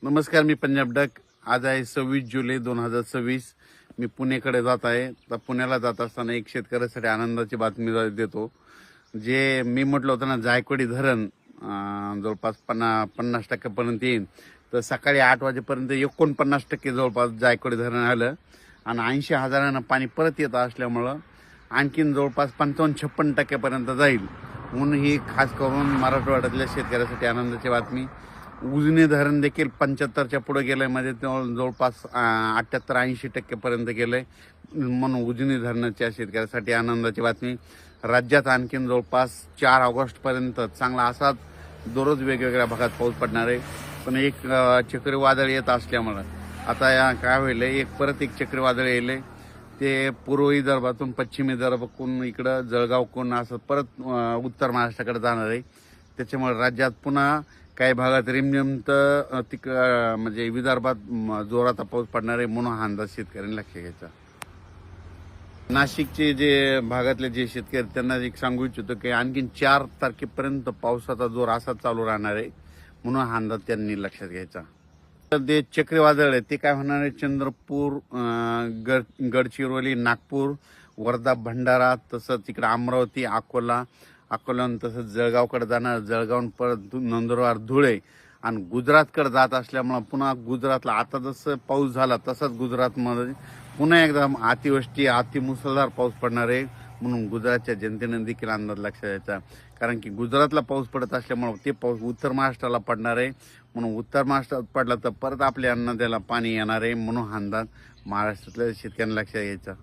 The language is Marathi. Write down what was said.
नमस्कार, मी पंजाब डक. आज आहे 26 जुलै 2026. मी पुणेकडे जात आहे. तर पुण्याला जात असताना एक शेतकऱ्यासाठी आनंदाची बातमी देतो. जे मी म्हटलं होतं ना, जायकवाडी धरण जवळपास 50% येईल. तर सकाळी 8 वाजेपर्यंत 49% जवळपास जायकवाडी धरण आलं आणि 80,000 पाणी परत येत असल्यामुळं आणखीन जवळपास 55-56% जाईल. म्हणून ही खास करून मराठवाड्यातल्या शेतकऱ्यासाठी आनंदाची बातमी. उजनी धरण देखील 75च्या पुढे गेलंय, म्हणजे जवळपास 78-80% गेलंय. म्हणून उजनी धरणाच्या शेतकऱ्यासाठी आनंदाची बातमी. राज्यात आणखीन जवळपास 4 ऑगस्टपर्यंत चांगला असाच दररोज वेगवेगळ्या भागात पाऊस पडणार आहे. पण एक चक्रीवादळ येत असल्यामुळं आता या काय होईल, परत एक चक्रीवादळ येईल. ते पूर्व विदर्भातून पश्चिम विदर्भातून इकडं जळगावकडून असं परत उत्तर महाराष्ट्राकडे जाणार आहे. त्याच्यामुळे राज्यात पुन्हा काही भागात रिमझिम तर म्हणजे विदर्भात जोराचा पाऊस पडणार आहे. म्हणून हा अंदाज शेतकऱ्यांनी लक्ष घ्यायचा. नाशिकचे जे भागातले जे शेतकरी त्यांना एक सांगू इच्छितो की आणखीन 4 तारखेपर्यंत पावसाचा जोर असा चालू राहणार आहे. म्हणून हा अंदाज त्यांनी लक्षात घ्यायचा. तर ते चक्रीवादळ आहे ते काय होणार आहे, चंद्रपूर, गडचिरोली, नागपूर, वर्धा, भंडारा, तसंच तिकडे अमरावती, अकोल्याहून तसंच जळगावकडे जाणार. जळगावून परत नंदुरबार, धुळे आणि गुजरातकडे जात असल्यामुळं पुन्हा गुजरातला आता जसं पाऊस झाला तसंच गुजरातमध्ये पुन्हा एकदा अतिमुसळधार पाऊस पडणार आहे. म्हणून गुजरातच्या जनतेने देखील अंदाज लक्षात द्यायचा. कारण की गुजरातला पाऊस पडत असल्यामुळं ते पाऊस उत्तर महाराष्ट्राला पडणार आहे. म्हणून उत्तर महाराष्ट्रात पडला तर परत आपल्या अन्नद्याला पाणी येणार आहे. म्हणून हा अंदाज महाराष्ट्रातल्या शेतकऱ्यांना लक्षात घ्यायचा.